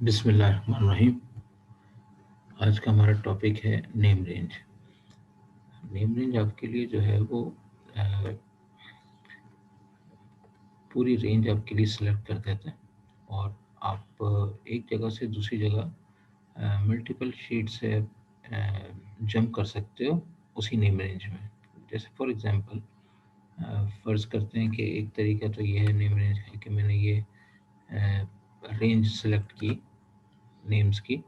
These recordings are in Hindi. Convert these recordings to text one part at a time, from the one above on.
बिस्मिल्लाहिर्रहमानिर्रहीम। आज का हमारा टॉपिक है नेम रेंज। नेम रेंज आपके लिए जो है वो अ, पूरी रेंज आपके लिए सिलेक्ट कर देता है और आप एक जगह से दूसरी जगह मल्टीपल शीट से जंप कर सकते हो उसी नेम रेंज में। जैसे फॉर एग्जांपल फ़र्ज़ करते हैं कि एक तरीका तो ये है नेम रेंज है कि मैंने ये रेंज सेलेक्ट की नेम्स की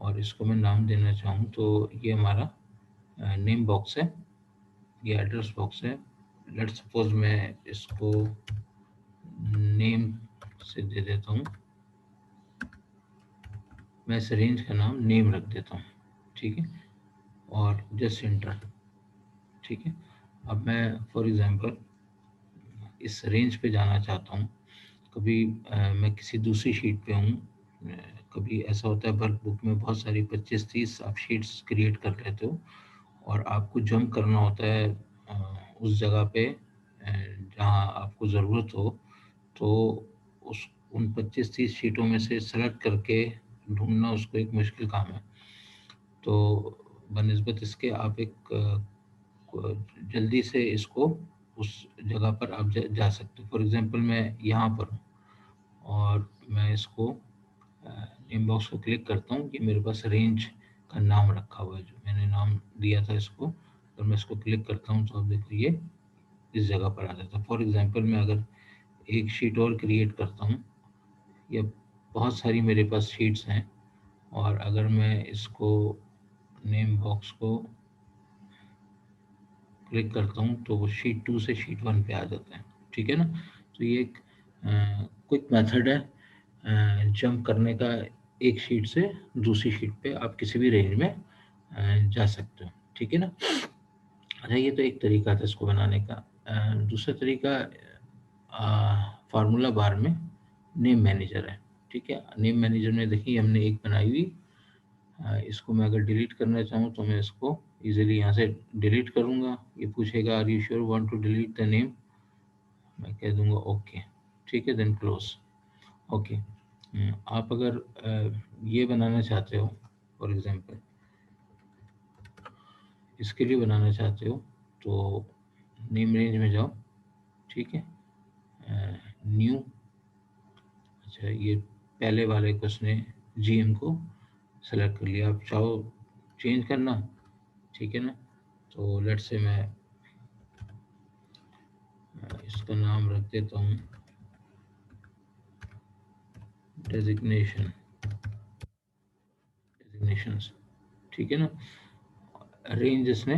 और इसको मैं नाम देना चाहूँ तो ये हमारा नेम बॉक्स है, ये एड्रेस बॉक्स है। लेट्स सपोज मैं इसको नेम से दे देता हूँ, मैं इस रेंज का नाम नेम रख देता हूँ, ठीक है, और जस्ट एंटर। ठीक है, अब मैं फॉर एग्जांपल इस रेंज पे जाना चाहता हूँ। कभी मैं किसी दूसरी शीट पे हूँ, कभी ऐसा होता है वर्क बुक में बहुत सारी 25-30 आप शीट्स क्रिएट कर लेते हो और आपको जंप करना होता है उस जगह पे जहाँ आपको ज़रूरत हो, तो उस उन 25-30 शीटों में से सेलेक्ट करके ढूँढना उसको एक मुश्किल काम है। तो बनिस्बत इसके आप एक जल्दी से इसको उस जगह पर आप जा सकते हो। फॉर एग्ज़ाम्पल मैं यहाँ पर हूँ और मैं इसको नेम बॉक्स को क्लिक करता हूँ। ये मेरे पास रेंज का नाम रखा हुआ है, जो मैंने नाम दिया था इसको। अगर मैं इसको क्लिक करता हूँ तो आप देखो ये इस जगह पर आ जाता है। फॉर एग्ज़ाम्पल मैं अगर एक शीट और क्रिएट करता हूँ, या बहुत सारी मेरे पास शीट्स हैं और अगर मैं इसको नेम बॉक्स को क्लिक करता हूँ तो वो शीट 2 से शीट 1 पे आ जाता है, ठीक है ना? तो ये एक क्विक मेथड है जंप करने का। एक शीट से दूसरी शीट पे आप किसी भी रेंज में जा सकते हो, ठीक है ना? अच्छा, ये तो एक तरीका था इसको बनाने का। दूसरा तरीका फार्मूला बार में नेम मैनेजर है, ठीक है? नेम मैनेजर में देखिए हमने एक बनाई हुई। इसको मैं अगर डिलीट करना चाहूँ तो मैं इसको इजीली यहाँ से डिलीट करूँगा। ये पूछेगा are you sure want to delete the name, मैं कह दूँगा ओके, ठीक है, देन क्लोज। ओके, आप अगर ये बनाना चाहते हो, फॉर एग्जांपल इसके लिए बनाना चाहते हो तो नेम रेंज में जाओ, ठीक है, न्यू। अच्छा, ये पहले वाले को उसने जीएम को सेलेक्ट कर लिया। आप चाहो चेंज करना, ठीक है ना? तो लेट्स से मैं इसका नाम रख देता हूँ डेजिग्नेशंस, ठीक है ना? रेंज इसने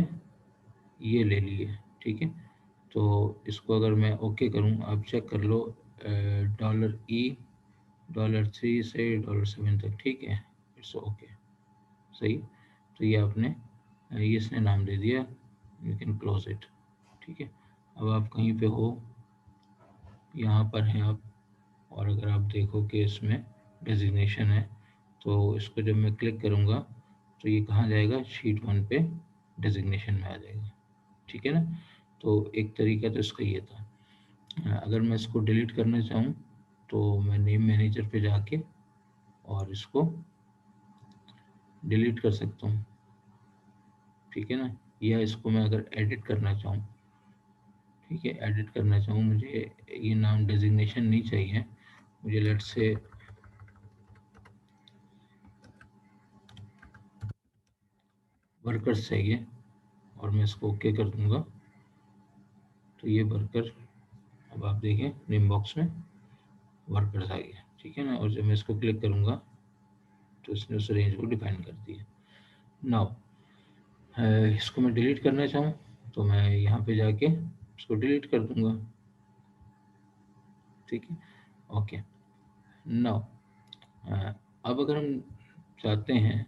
ये ले ली है, ठीक है। तो इसको अगर मैं ओके करूँ, आप चेक कर लो, $E $3 से $7 तक, ठीक है, इट्स ओके, सही। तो ये आपने ये इसने नाम दे दिया, यू कैन क्लोज इट, ठीक है। अब आप कहीं पे हो, यहाँ पर हैं आप, और अगर आप देखो कि इसमें डेजिग्नेशन है तो इसको जब मैं क्लिक करूँगा तो ये कहाँ जाएगा, शीट 1 पे डेजिग्नेशन में आ जाएगा, ठीक है ना? तो एक तरीका तो इसका ये था। अगर मैं इसको डिलीट करना चाहूँ तो मैं नेम मैनेजर पे जाके और इसको डिलीट कर सकता हूँ, ठीक है ना? या इसको मैं अगर एडिट करना चाहूँ, ठीक है, एडिट करना चाहूँ, मुझे ये नाम डेजिग्नेशन नहीं चाहिए, मुझे लेट्स से वर्कर्स चाहिए और मैं इसको ओके कर दूंगा। तो ये वर्कर, अब आप देखें नेम बॉक्स में वर्कर्स आ गया, ठीक है ना? और जब मैं इसको क्लिक करूंगा तो इसने उस रेंज को डिफाइन कर दिया। नाउ इसको मैं डिलीट करना चाहूँ तो मैं यहाँ पे जाके इसको डिलीट कर दूंगा, ठीक है, ओके। नाउ अब अगर हम चाहते हैं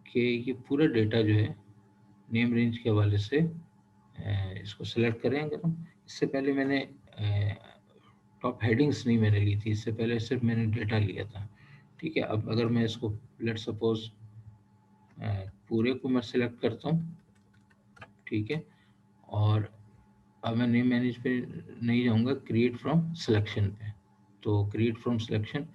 कि ये पूरा डेटा जो है नेम रेंज के हवाले से इसको सेलेक्ट करें, अगर हम इससे पहले मैंने टॉप हेडिंग्स नहीं मैंने ली थी, इससे पहले सिर्फ मैंने डेटा लिया था, ठीक है। अब अगर मैं इसको लेट सपोज पूरे को मैं सेलेक्ट करता हूँ, ठीक है, और अब मैं नेम मैनेज पे नहीं जाऊँगा, क्रिएट फ्रॉम सिलेक्शन पे। तो क्रिएट फ्रॉम सिलेक्शन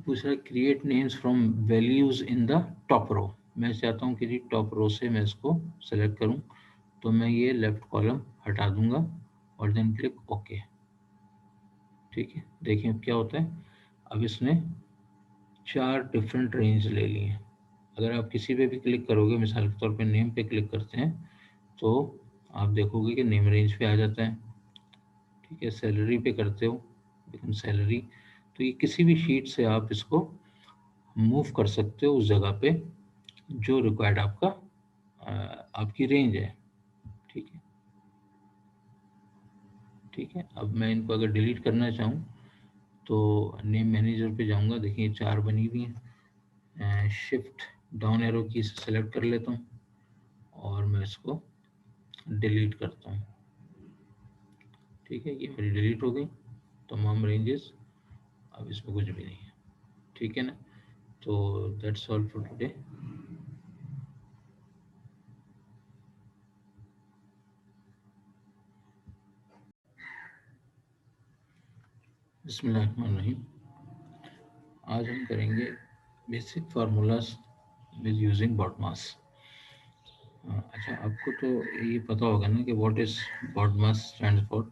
पूछ रहा है create names from values in the top row. मैं चाहता हूँ कि जी टॉप रो से मैं इसको सेलेक्ट करूँ, तो मैं ये लेफ्ट कॉलम हटा दूंगा और देन क्लिक ओके। ठीक है, देखिए अब क्या होता है, अब इसने 4 डिफरेंट रेंज ले लिए हैं। अगर आप किसी पे भी क्लिक करोगे, मिसाल के तौर पे नेम पे क्लिक करते हैं, तो आप देखोगे कि नेम रेंज पे आ जाता है। ठीक है, सैलरी पे करते हो, बिकम सैलरी, तो ये किसी भी शीट से आप इसको मूव कर सकते हो उस जगह पे जो रिक्वायर्ड आपका आपकी रेंज है। ठीक है, ठीक है। अब मैं इनको अगर डिलीट करना चाहूँ तो नेम मैनेजर पे जाऊँगा, देखिए 4 बनी हुई हैं। शिफ्ट डाउन एरो की से सेलेक्ट कर लेता हूँ और मैं इसको डिलीट करता हूँ। ठीक है, ये मेरी डिलीट हो गई तमाम रेंजेस, अब इसमें कुछ भी नहीं है। ठीक है ना, तो दैट्स ऑल फॉर टुडे। बिस्मिल्लाहिर्रहमानिर्रहीम। आज हम करेंगे basic formulas with using BODMAS. अच्छा, आपको तो ये पता होगा ना कि what is BODMAS stand for.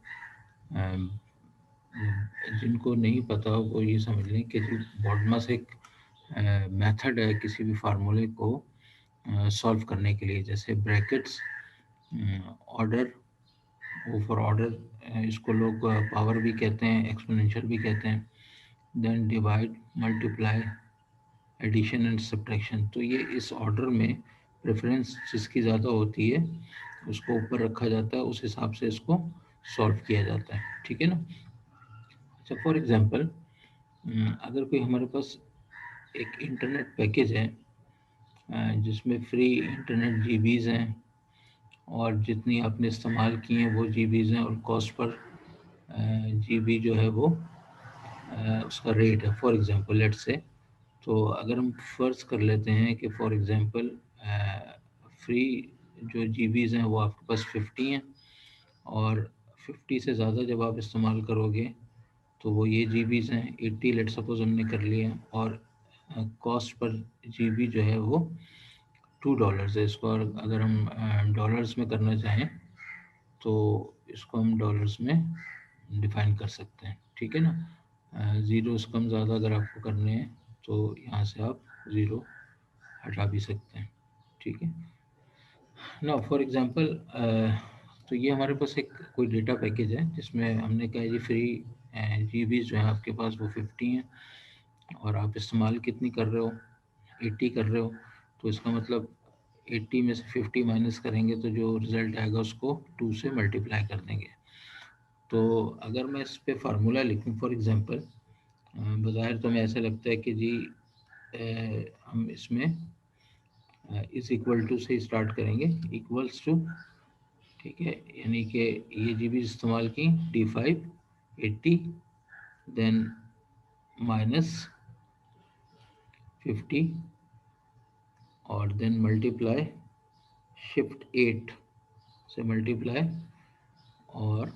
जिनको नहीं पता वो ये समझ लें कि जो बॉडमास एक मेथड है किसी भी फार्मूले को सॉल्व करने के लिए। जैसे brackets, order, O for order, इसको लोग पावर भी कहते हैं, एक्सपोनेंशियल भी कहते हैं, then divide, multiply, addition and subtraction. तो ये इस ऑर्डर में प्रेफरेंस जिसकी ज़्यादा होती है उसको ऊपर रखा जाता है, उस हिसाब से इसको सॉल्व किया जाता है। ठीक है ना। अच्छा, फॉर एग्जांपल अगर कोई हमारे पास एक इंटरनेट पैकेज है जिसमें फ्री इंटरनेट जीबीज़ हैं और जितनी आपने इस्तेमाल की हैं वो जीबीज़ हैं, और कॉस्ट पर जीबी जो है वो उसका रेट है, फॉर एग्जांपल लेट्स से। तो अगर हम फ़र्ज़ कर लेते हैं कि फॉर एग्जांपल फ्री जो जीबीज़ हैं वो आपके पास 50 हैं, और 50 से ज़्यादा जब आप इस्तेमाल करोगे तो वो ये जीबीज़ हैं 80, लेट सपोज़ हमने कर लिया, और कॉस्ट पर जीबी जो है वो $2 है। इसको अगर हम डॉलर्स में करना चाहें तो इसको हम डॉलर्स में डिफाइन कर सकते हैं। ठीक है ना। ज़ीरोस कम ज़्यादा अगर आपको करने हैं तो यहाँ से आप ज़ीरो हटा भी सकते हैं। ठीक है ना, फॉर एग्जांपल तो ये हमारे पास एक कोई डेटा पैकेज है जिसमें हमने कहा जी फ्री जीबी जो है आपके पास वो 50 हैं, और आप इस्तेमाल कितनी कर रहे हो, 80 कर रहे हो। तो इसका मतलब 80 में से 50 माइनस करेंगे तो जो रिज़ल्ट आएगा उसको 2 से मल्टीप्लाई कर देंगे। तो अगर मैं इस पे फार्मूला लिखूं फॉर एग्जांपल, बज़ाहिर तो हमें ऐसा लगता है कि जी हम इसमें इस इक्वल टू से स्टार्ट करेंगे, इक्वल्स टू। ठीक है, यानी कि ये जीबी इस्तेमाल की D5 80, देन माइनस 50, और देन मल्टीप्लाई शिफ्ट 8 से मल्टीप्लाई और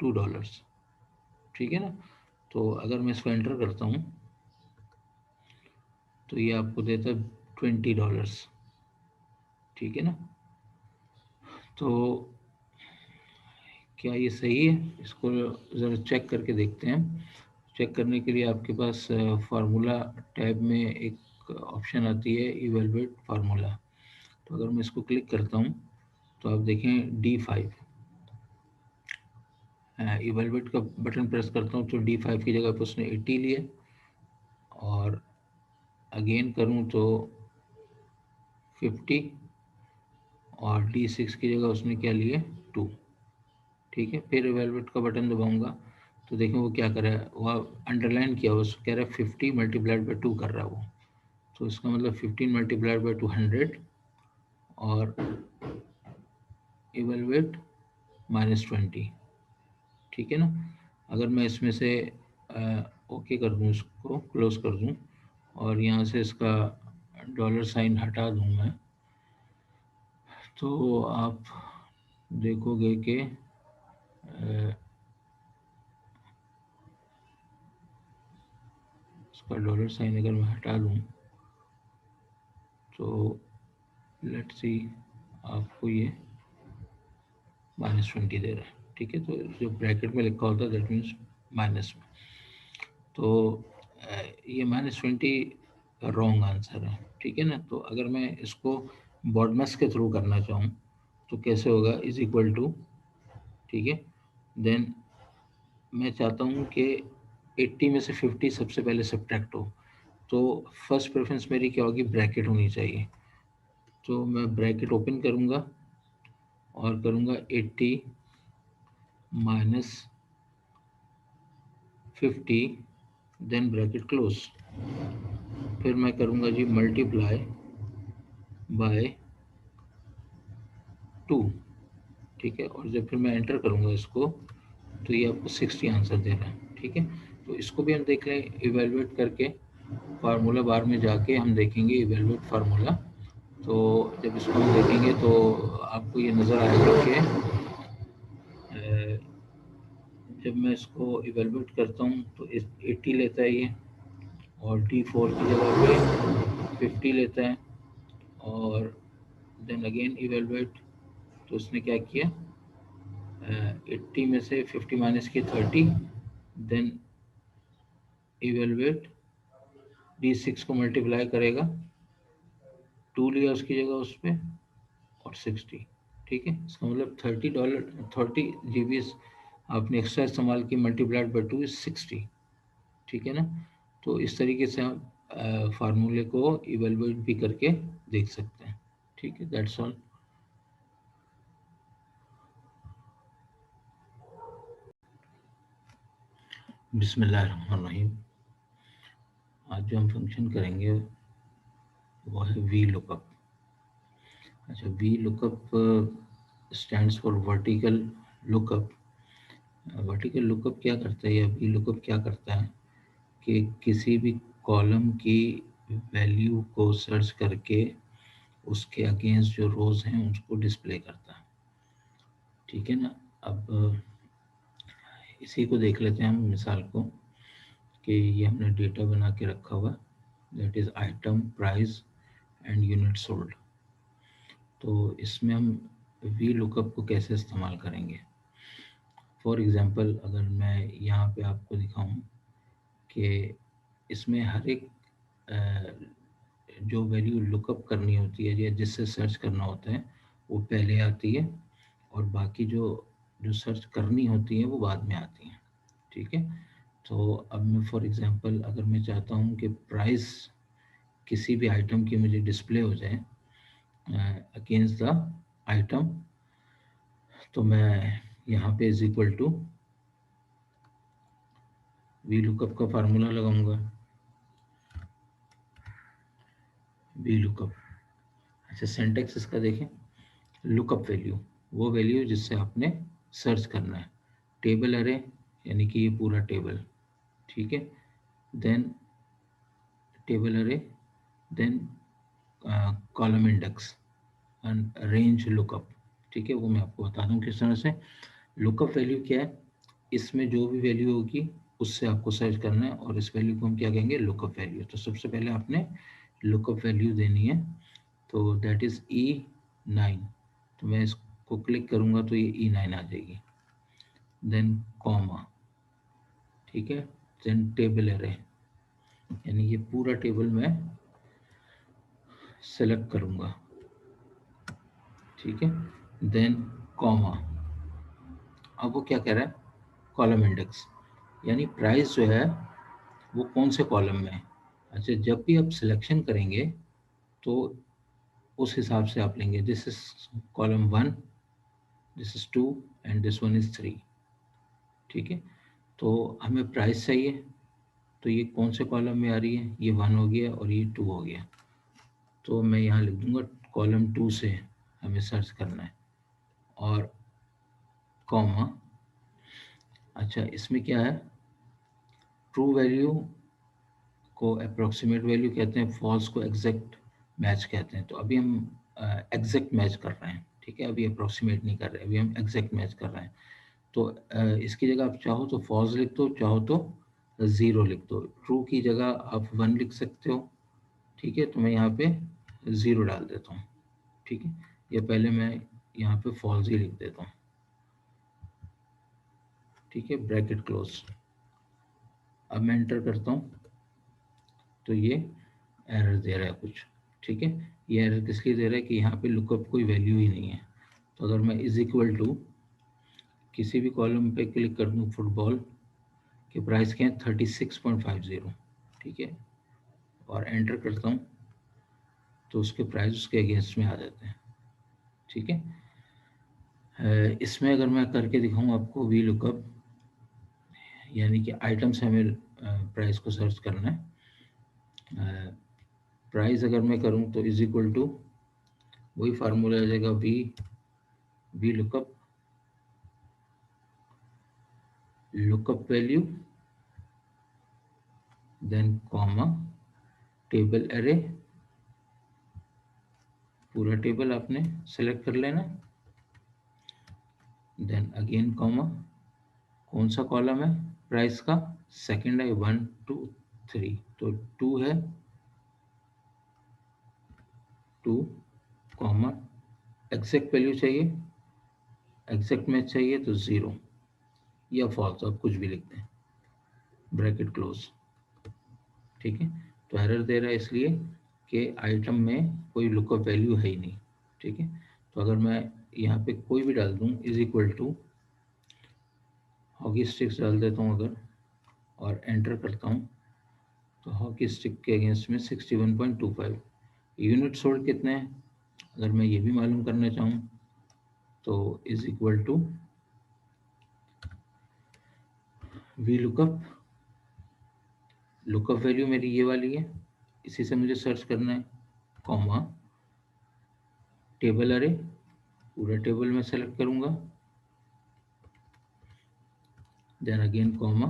$2। ठीक है ना। तो अगर मैं इसको एंटर करता हूँ तो ये आपको देता है $20। ठीक है ना। तो क्या ये सही है, इसको ज़रा चेक करके देखते हैं। चेक करने के लिए आपके पास फार्मूला टैब में एक ऑप्शन आती है इवेलुएट फार्मूला। तो अगर मैं इसको क्लिक करता हूँ तो आप देखें D5, इवेलुएट का बटन प्रेस करता हूँ तो D5 की जगह पर उसने 80 लिए, और अगेन करूँ तो 50, और D6 की जगह उसने क्या लिए 2। ठीक है, फिर इवेलुएट का बटन दबाऊंगा तो देखें वो क्या कर रहा है, वो अंडरलाइन किया, वो कह रहा है 50 मल्टीप्लाइड बाई 2 कर रहा है वो। तो इसका मतलब 15 मल्टीप्लाइड बाई 200, और इवेलुएट -20। ठीक है ना। अगर मैं इसमें से ओके कर दूं, इसको क्लोज कर दूं, और यहाँ से इसका डॉलर साइन हटा दूं मैं, तो आप देखोगे कि इसका डॉलर साइन अगर मैं हटा दूँ तो लेट्स सी आपको ये -20 दे रहा है, ठीक है। तो जो ब्रैकेट में लिखा होता है दैट मीन्स माइनस में। तो ये -20 रॉन्ग आंसर है, ठीक है ना। तो अगर मैं इसको बॉडमैस के थ्रू करना चाहूँ तो कैसे होगा, इज इक्वल टू, ठीक है। देन मैं चाहता हूँ कि 80 में से 50 सबसे पहले सब्ट्रैक्ट हो, तो फर्स्ट प्रेफरेंस मेरी क्या होगी, ब्रैकेट होनी चाहिए। तो मैं ब्रैकेट ओपन करूँगा और करूँगा 80 माइनस 50, देन ब्रैकेट क्लोज। फिर मैं करूँगा जी मल्टीप्लाई बाय 2, ठीक है। और जब फिर मैं एंटर करूँगा इसको तो ये आपको 60 आंसर दे रहा है, ठीक है। तो इसको भी हम देख लें इवेलुएट करके, फार्मूला बार में जाके हम देखेंगे इवेलुएट फार्मूला। तो जब इसको हम देखेंगे तो आपको ये नज़र आएगा कि जब मैं इसको इवेलुएट करता हूँ तो 80 लेता है ये, और D4 की जगह पे 50 लेता है, और देन अगेन इवेलुएट। तो उसने क्या किया, 80 में से 50 माइनस की 30, देन इवेलुएट D6 को मल्टीप्लाई करेगा, 2 लिया उसकी जगह उस पर, और 60, ठीक है। इसका मतलब $30 30 GB आपने एक्स्ट्रा इस्तेमाल की, मल्टीप्लाइड बाई 2 इज 60, ठीक है ना। तो इस तरीके से हम फार्मूले को इवेलुएट भी करके देख सकते हैं, ठीक है। That's all. बिस्मिल्लाहिर्रहमानिर्रहीम। आज जो हम फंक्शन करेंगे वो है वी लुकअप। अच्छा, V lookup stands for vertical lookup. Vertical lookup क्या करता है या वी लुकअप क्या करता है कि किसी भी कॉलम की वैल्यू को सर्च करके उसके अगेंस्ट जो रोज हैं उसको डिस्प्ले करता है, ठीक है ना। अब इसी को देख लेते हैं हम मिसाल को, कि ये हमने डेटा बना के रखा हुआ, that is item price and unit sold. तो इसमें हम वी लुकअप को कैसे इस्तेमाल करेंगे। फॉर एग्जांपल अगर मैं यहाँ पे आपको दिखाऊं कि इसमें हर एक जो वैल्यू लुकअप करनी होती है या जिससे सर्च करना होता है वो पहले आती है, और बाकी जो जो सर्च करनी होती है वो बाद में आती हैं, ठीक है। तो अब मैं फॉर एग्जांपल अगर मैं चाहता हूँ कि प्राइस किसी भी आइटम की मुझे डिस्प्ले हो जाए अगेंस्ट द आइटम, तो मैं यहाँ पे is equal to V lookup का फार्मूला लगाऊंगा, वी लुकअप। अच्छा, सिंटेक्स इसका देखें, लुकअप वैल्यू वो वैल्यू जिससे आपने सर्च करना है, टेबल अरे यानी कि ये पूरा टेबल, ठीक है। Then table array, then column index and range lookup, ठीक है। वो मैं आपको बता दूं किस तरह से। लुकअप वैल्यू क्या है, इसमें जो भी वैल्यू होगी उससे आपको सर्च करना है, और इस वैल्यू को हम क्या कहेंगे, लुकअप वैल्यू। तो सबसे पहले आपने लुकअप वैल्यू देनी है, तो दैट इज E9। तो मैं इसको क्लिक करूंगा तो ये E9 आ जाएगी। देन कॉमा, ठीक है। देन टेबल एरे, यानी ये पूरा टेबल मैं सेलेक्ट करूंगा, ठीक है। देन कॉमा, अब वो क्या कह रहा है, कॉलम इंडेक्स, यानी प्राइस जो है वो कौन से कॉलम में है। अच्छा, जब भी आप सिलेक्शन करेंगे तो उस हिसाब से आप लेंगे, this is column 1, this is 2 and this one is 3, ठीक है। तो हमें प्राइस चाहिए, तो ये कौन से कॉलम में आ रही है, ये 1 हो गया और ये 2 हो गया। तो मैं यहाँ लिख दूंगा कॉलम 2 से हमें सर्च करना है, और कॉमा। अच्छा, इसमें क्या है, ट्रू वैल्यू को अप्रोक्सीमेट वैल्यू कहते हैं, फॉल्स को एग्जैक्ट मैच कहते हैं। तो अभी हम एग्जैक्ट मैच कर रहे हैं, ठीक है। अभी अप्रोक्सीमेट नहीं कर रहे, अभी हम एग्जैक्ट मैच कर रहे हैं। तो इसकी जगह आप चाहो तो फॉल्स लिख दो, चाहो तो 0 लिख दो। ट्रू की जगह आप 1 लिख सकते हो, ठीक है। तो मैं यहाँ पे 0 डाल देता हूँ, ठीक है। या पहले मैं यहाँ पे फॉल्स ही लिख देता हूँ, ठीक है, ब्रैकेट क्लोज। अब मैं एंटर करता हूँ तो ये एरर दे रहा है कुछ, ठीक है। ये एरर किस लिए दे रहा है कि यहाँ पे लुकअप कोई वैल्यू ही नहीं है। तो अगर मैं इज इक्वल टू किसी भी कॉलम पे क्लिक कर दूँ, फुटबॉल के प्राइस के हैं 36.50, ठीक है, और एंटर करता हूँ तो उसके प्राइस उसके अगेंस्ट में आ जाते हैं, ठीक है। इसमें अगर मैं करके दिखाऊँ आपको वी लुकअप, यानी कि आइटम से हमें प्राइस को सर्च करना है। प्राइस अगर मैं करूं तो इज इक्वल टू वही फार्मूला आ जाएगा, V lookup value, then comma, table array, पूरा टेबल आपने सेलेक्ट कर लेना, देन अगेन कॉमा, कौन सा कॉलम है प्राइस का, सेकंड है 1 2 3, तो 2 है, 2 कॉमा, एग्जैक्ट वैल्यू चाहिए, एग्जैक्ट मैच चाहिए तो 0 या फॉल्स, आप कुछ भी लिखते हैं, ब्रैकेट क्लोज, ठीक है। तो एरर दे रहा है इसलिए कि आइटम में कोई लुकअप वैल्यू है ही नहीं, ठीक है। तो अगर मैं यहाँ पे कोई भी डाल दूँ, is equal to hockey sticks डाल देता हूँ अगर, और एंटर करता हूँ तो हॉकी स्टिक के अगेंस्ट में 61.25 यूनिट सोल्ड कितने हैं, अगर मैं ये भी मालूम करना चाहूँ तो is equal to V lookup value मेरी ये वाली है, इसी से मुझे सर्च करना है, कॉमा, टेबल अरे, पूरा टेबल में सेलेक्ट करूंगा, देन अगेन कॉमा,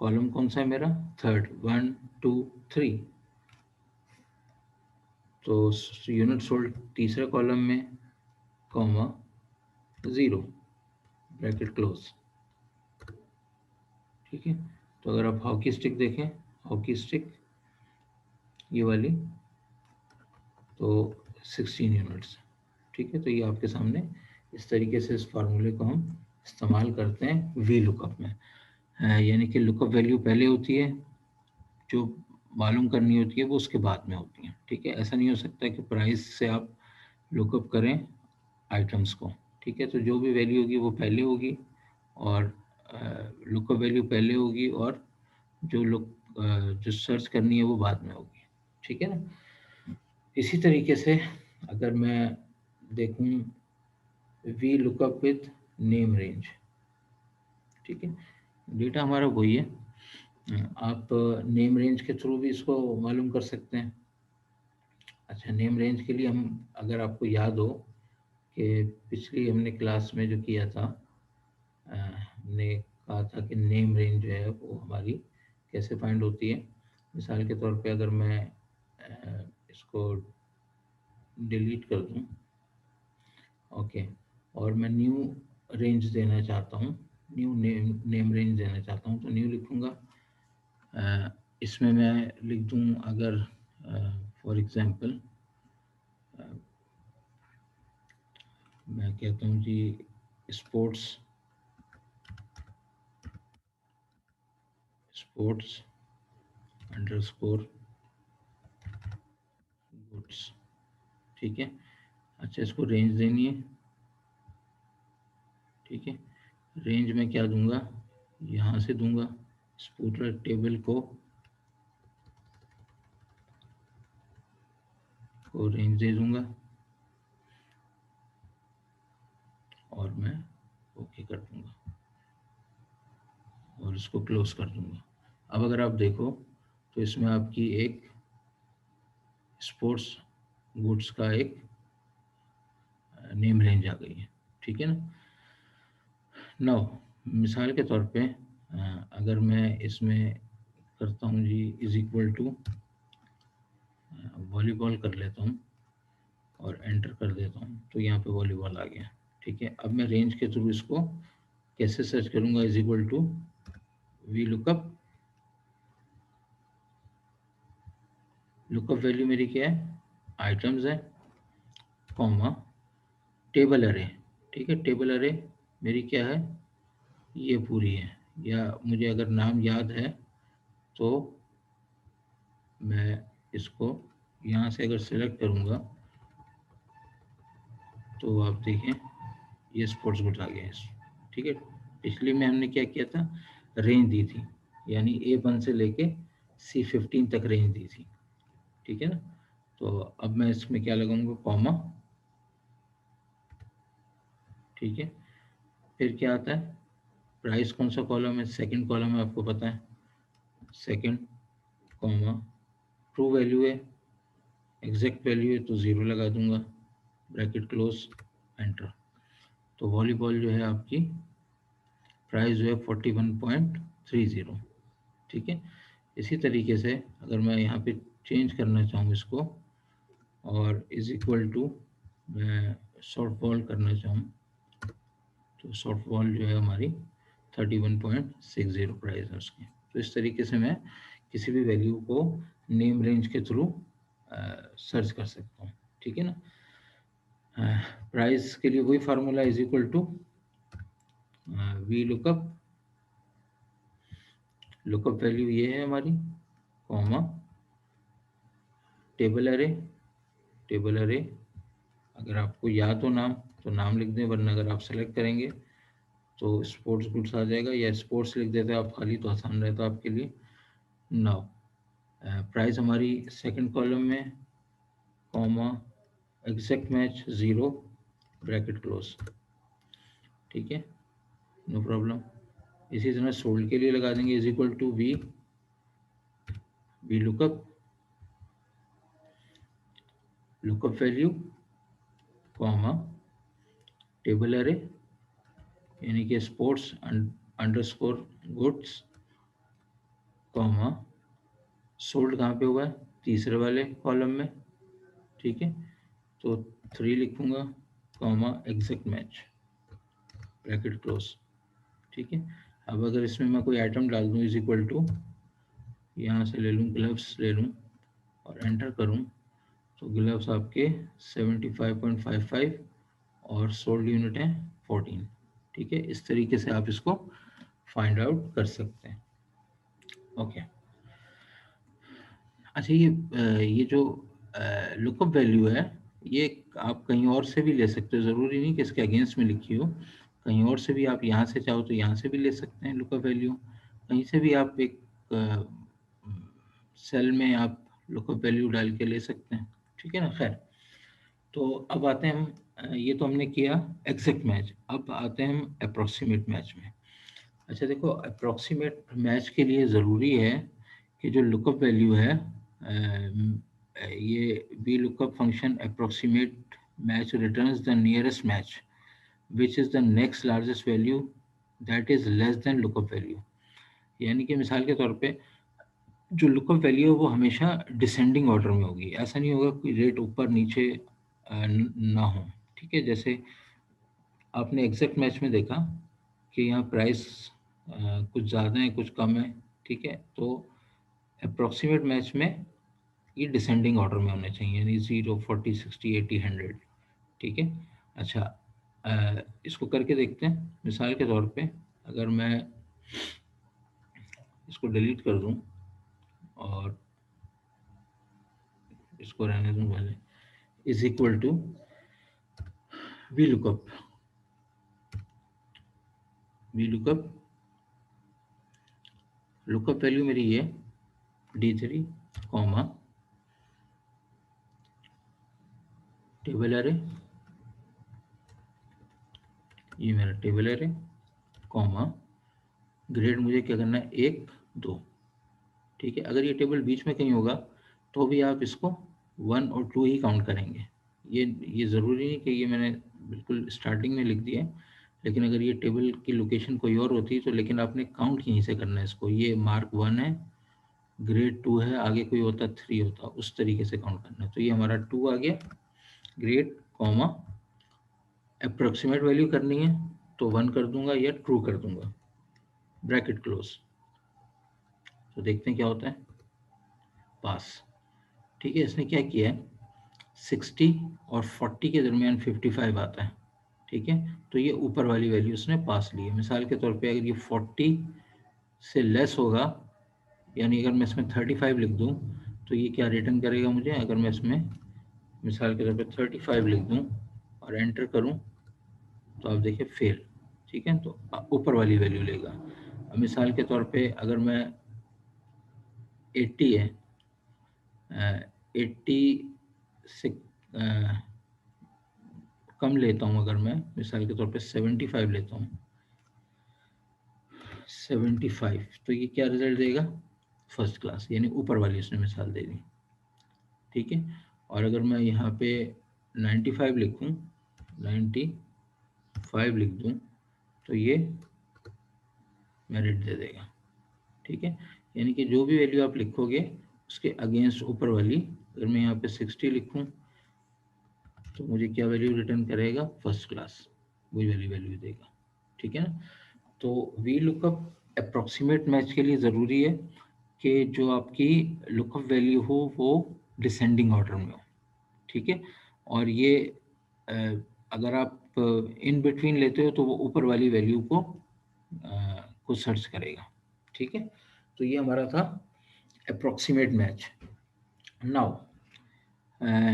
कॉलम कौन सा है मेरा, थर्ड, 1 2 3, तो यूनिट सोल्ड तीसरे कॉलम में, कॉमा, 0, ब्रैकेट क्लोज, ठीक है। तो अगर आप हॉकी स्टिक देखें, हॉकी स्टिक ये वाली, तो 16 यूनिट्स, ठीक है। तो ये आपके सामने इस तरीके से इस फार्मूले को हम इस्तेमाल करते हैं वी लुकअप में, यानी कि लुकअप वैल्यू पहले होती है, जो मालूम करनी होती है वो उसके बाद में होती है, ठीक है। ऐसा नहीं हो सकता कि प्राइस से आप लुकअप करें आइटम्स को, ठीक है। तो जो भी वैल्यू होगी वो पहले होगी, और लुकअप वैल्यू पहले होगी, और जो जो सर्च करनी है वो बाद में होगी, ठीक है ना। इसी तरीके से अगर मैं देखूं V lookup with name range, ठीक है, डेटा हमारा वही है। आप नेम रेंज के थ्रू भी इसको मालूम कर सकते हैं। अच्छा, नेम रेंज के लिए हम, अगर आपको याद हो कि पिछली हमने क्लास में जो किया था, हमने कहा था कि नेम रेंज जो है वो हमारी कैसे फाइंड होती है। मिसाल के तौर पे अगर मैं इसको डिलीट कर दूं, ओके, और मैं न्यू रेंज देना चाहता हूँ, न्यू नेम रेंज देना चाहता हूँ, तो न्यू लिखूँगा। इसमें मैं लिख दूँ अगर फॉर एग्जांपल मैं कहता हूँ जी स्पोर्ट्स अंडरस्कोर गुड्स, ठीक है। अच्छा, इसको रेंज देनी है, ठीक है। रेंज में क्या दूंगा, यहाँ से दूंगा, इस पूरे टेबल को रेंज दे दूंगा, और मैं ओके कर दूंगा, और इसको क्लोज कर दूंगा। अब अगर आप देखो तो इसमें आपकी एक स्पोर्ट्स गुड्स का एक नेम रेंज आ गई है, ठीक है ना। नौ मिसाल के तौर पे अगर मैं इसमें करता हूँ जी इज इक्वल टू वॉलीबॉल कर लेता हूँ, और एंटर कर देता हूँ, तो यहाँ पे वॉलीबॉल आ गया, ठीक है। अब मैं रेंज के थ्रू इसको कैसे सर्च करूंगा, is equal to V lookup, lookup value मेरी क्या है, आइटम्स है, कॉमा टेबल अरे, ठीक है, टेबल अरे मेरी क्या है, ये पूरी है, या मुझे अगर नाम याद है तो मैं इसको यहाँ से अगर सेलेक्ट करूँगा तो आप देखें ये स्पोर्ट्स गुड्स आ गया है, ठीक है। पिछली में हमने क्या किया था, रेंज दी थी, यानी A1 से लेके C15 तक रेंज दी थी, ठीक है ना। तो अब मैं इसमें क्या लगाऊंगा, कॉमा, ठीक है। फिर क्या आता है, प्राइस कौन सा कॉलम है, सेकंड कॉलम है, आपको पता है, सेकंड, कॉमा ट्रू वैल्यू है, एग्जैक्ट वैल्यू है तो 0 लगा दूंगा, ब्रैकेट क्लोज, एंटर। तो वॉलीबॉल जो है आपकी प्राइस जो है 41.30, ठीक है। इसी तरीके से अगर मैं यहाँ पे चेंज करना चाहूँ इसको और इज इक्वल टू मैं शॉर्ट बॉल करना चाहूँ तो शॉर्ट बॉल जो है हमारी 31.60 प्राइस है उसकी। तो इस तरीके से मैं किसी भी वैल्यू को नेम रेंज के थ्रू सर्च कर सकता हूँ, ठीक है ना। प्राइस के लिए वही formula, is equal to V lookup, lookup value ये है हमारी, कॉमा टेबल अरे, टेबल अरे अगर आपको याद हो नाम तो नाम लिख दें, वरना अगर आप सेलेक्ट करेंगे तो स्पोर्ट्स गुड्स आ जाएगा, या स्पोर्ट्स लिख देते आप खाली तो आसान रहता आपके लिए। नाउ प्राइस हमारी सेकंड कॉलम में, comma exact match 0, bracket close, ठीक है, नो प्रॉब्लम। इसी तरह सोल्ड के लिए लगा देंगे, is equal to V lookup, lookup value, comma table array यानी कि sports underscore goods, comma sold कहाँ पे हुआ है, तीसरे वाले कॉलम में, ठीक है। तो 3 लिखूंगा, comma exact match, bracket close, ठीक है। अब अगर इसमें मैं कोई आइटम डाल दूँ, इज इक्वल टू यहाँ से ले लूँ, ग्लव्स ले लूँ और एंटर करूँ, तो ग्लव्स आपके 75.55 और सोल्ड यूनिट है 14, ठीक है। इस तरीके से आप इसको फाइंड आउट कर सकते हैं, ओके। अच्छा, ये जो लुकअप वैल्यू है, ये आप कहीं और से भी ले सकते हो, ज़रूरी नहीं कि इसके अगेंस्ट में लिखी हो, कहीं और से भी आप यहाँ से चाहो तो यहाँ से भी ले सकते हैं लुकअप वैल्यू, कहीं से भी आप एक सेल में आप लुकअप वैल्यू डाल के ले सकते हैं, ठीक है ना। खैर, तो अब आते हैं हम, ये तो हमने किया एग्जैक्ट मैच, अब आते हैं हम अप्रोक्सीमेट मैच में। अच्छा देखो, अप्रोक्सीमेट मैच के लिए ज़रूरी है कि जो लुकअप वैल्यू है, ये V lookup function approximate match returns the nearest match which is the next largest value that is less than lookup value. यानी कि मिसाल के तौर पे जो लुकअप वैल्यू है वो हमेशा डिसेंडिंग ऑर्डर में होगी, ऐसा नहीं होगा कोई रेट ऊपर नीचे ना हो, ठीक है। जैसे आपने एग्जैक्ट मैच में देखा कि यहाँ प्राइस कुछ ज़्यादा है कुछ कम है, ठीक है। तो अप्रोक्सीमेट मैच में ये डिसेंडिंग ऑर्डर में होने चाहिए, यानी 0, 40, 60, 80, 100, ठीक है। अच्छा, इसको करके देखते हैं। मिसाल के तौर पे अगर मैं इसको डिलीट कर दूं और इसको रहने दूं पहले, is equal to V lookup, V lookup, lookup value मेरी ये D3, कॉमा टेबल अरे, ये मेरा टेबल अरे, कॉमा ग्रेड मुझे क्या करना है, 1, 2, ठीक है। अगर ये टेबल बीच में कहीं होगा तो भी आप इसको 1 और 2 ही काउंट करेंगे, ये ज़रूरी नहीं कि ये मैंने बिल्कुल स्टार्टिंग में लिख दिया है, लेकिन अगर ये टेबल की लोकेशन कोई और होती तो लेकिन आपने काउंट यहीं से करना है इसको, ये मार्क 1 है, ग्रेड 2 है, आगे कोई होता 3 होता, उस तरीके से काउंट करना है। तो ये हमारा 2 आ गया, ग्रेड, कॉमा अप्रोक्सीमेट वैल्यू करनी है, तो 1 कर दूंगा या ट्रू कर दूंगा, ब्रैकेट क्लोज। तो देखते हैं क्या होता है, पास। ठीक है, इसने क्या किया है, 60 और 40 के दरमियान 55 आता है। ठीक है, तो ये ऊपर वाली वैल्यू उसने पास ली है। मिसाल के तौर पे अगर ये 40 से लेस होगा, यानी अगर मैं इसमें 35 लिख दूं, तो ये क्या रिटर्न करेगा मुझे, अगर मैं इसमें मिसाल के तौर पे 35 लिख दूं और एंटर करूं, तो आप देखिए फेल। ठीक है, तो ऊपर वाली वैल्यू लेगा। अब मिसाल के तौर पे अगर मैं 80 है, 80 से कम लेता हूँ, अगर मैं मिसाल के तौर पे 75 लेता हूँ, 75, तो ये क्या रिजल्ट देगा, फर्स्ट क्लास, यानी ऊपर वाली उसने मिसाल दे दी। ठीक है, और अगर मैं यहाँ पे 95 लिखूँ, 95 लिख दूँ, तो ये मेरिट दे देगा। ठीक है, यानी कि जो भी वैल्यू आप लिखोगे उसके अगेंस्ट ऊपर वाली, अगर मैं यहाँ पे 60 लिखूँ, तो मुझे क्या वैल्यू रिटर्न करेगा, फर्स्ट क्लास, वही वाली वैल्यू देगा। ठीक है ना। तो वी लुकअप अप्रोक्सीमेट मैच के लिए ज़रूरी है कि जो आपकी लुकअप वैल्यू हो वो डिसेंडिंग ऑर्डर में हो। ठीक है, और ये अ, अगर आप इन बिटवीन लेते हो तो वो ऊपर वाली वैल्यू को सर्च करेगा। ठीक है, तो ये हमारा था approximate match. Now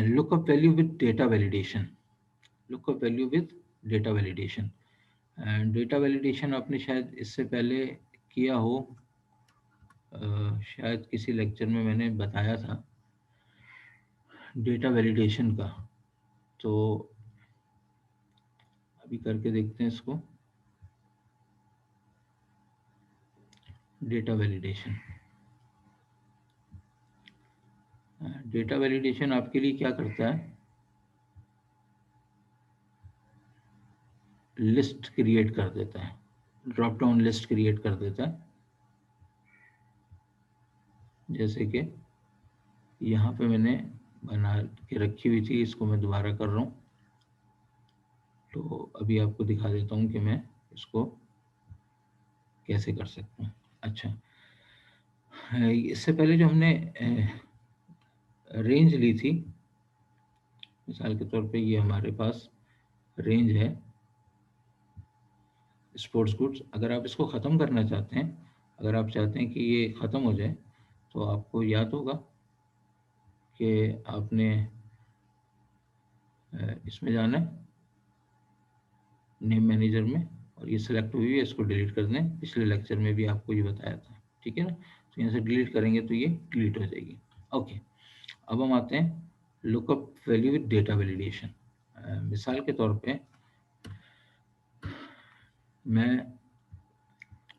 lookup value with data validation, lookup value with data validation. Data validation आपने शायद इससे पहले किया हो, शायद किसी लेक्चर में मैंने बताया था डेटा वैलिडेशन का। तो अभी करके देखते हैं इसको, डेटा वैलिडेशन। डेटा वैलिडेशन आपके लिए क्या करता है, लिस्ट क्रिएट कर देता है, ड्रॉप डाउन लिस्ट क्रिएट कर देता है। जैसे कि यहाँ पे मैंने बना के रखी हुई थी, इसको मैं दोबारा कर रहा हूँ। तो अभी आपको दिखा देता हूँ कि मैं इसको कैसे कर सकता हूँ। अच्छा, इससे पहले जो हमने रेंज ली थी, मिसाल के तौर पे ये हमारे पास रेंज है स्पोर्ट्स गुड्स। अगर आप इसको ख़त्म करना चाहते हैं, अगर आप चाहते हैं कि ये ख़त्म हो जाए, तो आपको याद होगा कि आपने इसमें जाना है नेम मैनेजर में, और ये सिलेक्ट हुई है, इसको डिलीट कर दें। पिछले लेक्चर में भी आपको ये बताया था। ठीक है ना, तो यहाँ से डिलीट करेंगे तो ये डिलीट हो जाएगी। ओके, अब हम आते हैं lookup value with data validation. मिसाल के तौर पे मैं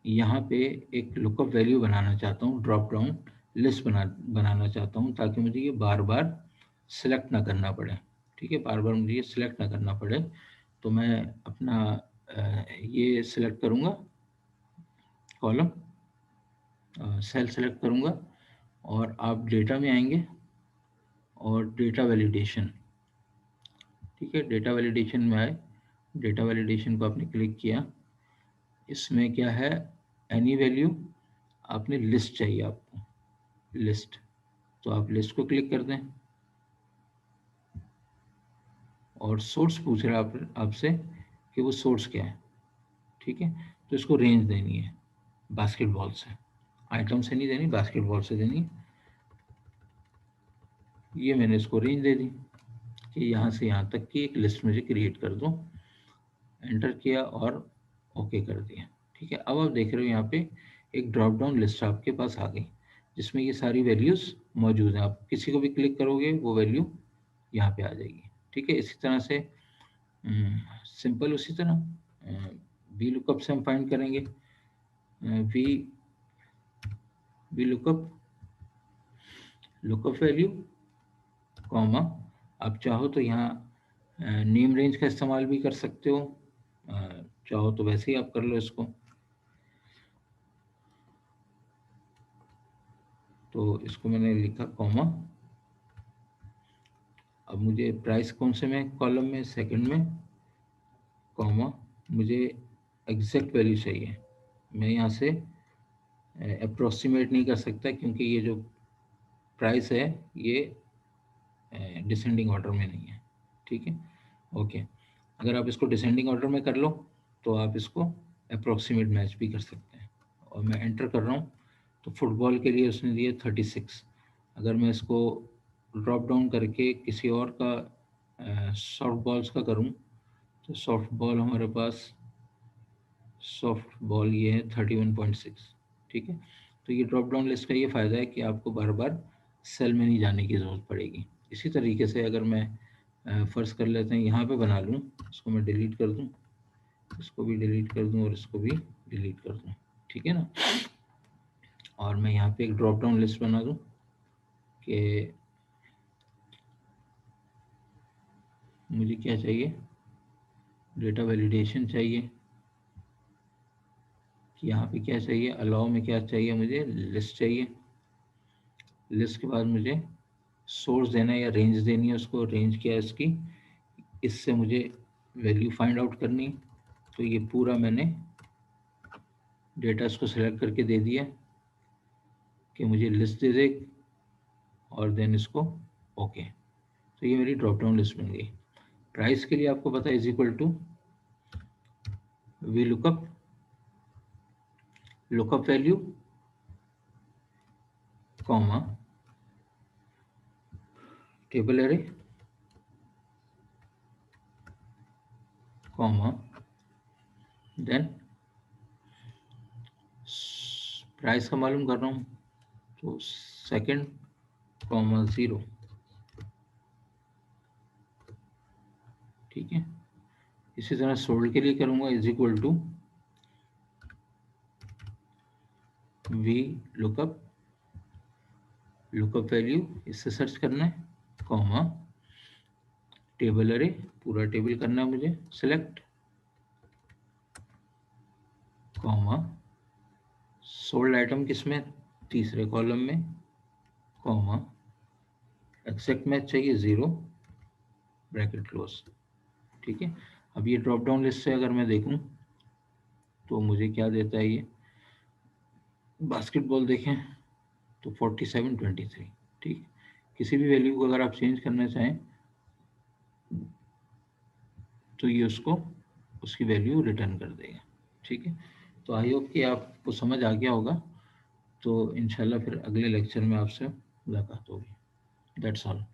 यहाँ पे एक लुकअप वैल्यू बनाना चाहता हूँ, ड्रॉप डाउन लिस्ट बनाना चाहता हूँ, ताकि मुझे ये बार बार सिलेक्ट ना करना पड़े। ठीक है, बार बार मुझे ये सिलेक्ट ना करना पड़े। तो मैं अपना ये सिलेक्ट करूँगा, कॉलम सेल सेलेक्ट करूँगा, और आप डेटा में आएंगे और डेटा वैलिडेशन। ठीक है, डेटा वैलिडेशन में आए, डेटा वैलिडेशन को आपने क्लिक किया। इसमें क्या है, एनी वैल्यू, आपने लिस्ट चाहिए, आपको लिस्ट, तो आप लिस्ट को क्लिक कर दें। और सोर्स पूछ रहा है आपसे कि वो सोर्स क्या है। ठीक है, तो इसको रेंज देनी है बास्केटबॉल से, आइटम से नहीं देनी, बास्केटबॉल से देनी है। ये मैंने इसको रेंज दे दी कि यहाँ से यहाँ तक की एक लिस्ट मुझे क्रिएट कर दो। एंटर किया और ओके कर दिया। ठीक है, अब आप देख रहे हो यहाँ पे एक ड्रॉप डाउन लिस्ट आपके पास आ गई, जिसमें ये सारी वैल्यूज मौजूद हैं। आप किसी को भी क्लिक करोगे वो वैल्यू यहाँ पे आ जाएगी। ठीक है, इसी तरह से सिंपल उसी तरह वी लुकअप से हम फाइंड करेंगे, V V lookup, lookup value comma, आप चाहो तो यहाँ नेम रेंज का इस्तेमाल भी कर सकते हो, चाहो तो वैसे ही आप कर लो इसको। तो इसको मैंने लिखा कॉमा। अब मुझे प्राइस कौन से में कॉलम में, सेकंड में, कॉमा, मुझे एग्जैक्ट वैल्यू चाहिए। मैं यहाँ से अप्रोक्सीमेट नहीं कर सकता क्योंकि ये जो प्राइस है ये डिसेंडिंग ऑर्डर में नहीं है। ठीक है, ओके। अगर आप इसको डिसेंडिंग ऑर्डर में कर लो तो आप इसको अप्रोक्सीमेट मैच भी कर सकते हैं। और मैं एंटर कर रहा हूँ तो फुटबॉल के लिए उसने दिए 36। अगर मैं इसको ड्रॉप डाउन करके किसी और का सॉफ्ट बॉल्स का करूँ तो सॉफ्ट बॉल हमारे पास सॉफ्ट बॉल ये है 31.6। ठीक है, तो ये ड्रॉप डाउन लिस्ट का ये फ़ायदा है कि आपको बार बार सेल में नहीं जाने की ज़रूरत पड़ेगी। इसी तरीके से अगर मैं फ़र्ज़ कर लेते हैं यहाँ पे बना लूँ, इसको मैं डिलीट कर दूँ, इसको भी डिलीट कर दूँ और इसको भी डिलीट कर दूँ। ठीक है ना, और मैं यहाँ पे एक ड्रॉप डाउन लिस्ट बना दूँ कि मुझे क्या चाहिए, डेटा वैलिडेशन चाहिए कि यहाँ पे क्या चाहिए, अलाउ में क्या चाहिए, मुझे लिस्ट चाहिए। लिस्ट के बाद मुझे सोर्स देना है या रेंज देनी है उसको, रेंज क्या है इसकी, इससे मुझे वैल्यू फाइंड आउट करनी है। तो ये पूरा मैंने डेटा इसको सेलेक्ट करके दे दिया कि मुझे लिस्ट दे दे और देन इसको ओके। तो ये मेरी ड्रॉप डाउन लिस्ट बन गई। प्राइस के लिए आपको पता है is equal to V lookup value comma table array comma then price का मालूम कर रहा हूँ तो सेकंड कॉमा 0। ठीक है, इसी तरह सोल्ड के लिए करूँगा is equal to V lookup value, इससे सर्च करना है, कॉमा टेबल अरे, पूरा टेबल करना है मुझे सिलेक्ट, कॉमा सोल्ड आइटम किसमें, तीसरे कॉलम में, कॉमा एक्सेप्ट मैच चाहिए 0 ब्रैकेट क्लोज। ठीक है, अब ये ड्रॉप डाउन लिस्ट से अगर मैं देखूं तो मुझे क्या देता है, ये बास्केटबॉल देखें तो 47-23। ठीक है, किसी भी वैल्यू को अगर आप चेंज करना चाहें तो ये उसको उसकी वैल्यू रिटर्न कर देगा। ठीक है, तो आई होप कि आपको समझ आ गया होगा। तो इंशाल्लाह फिर अगले लेक्चर में आपसे मुलाकात होगी। That's all.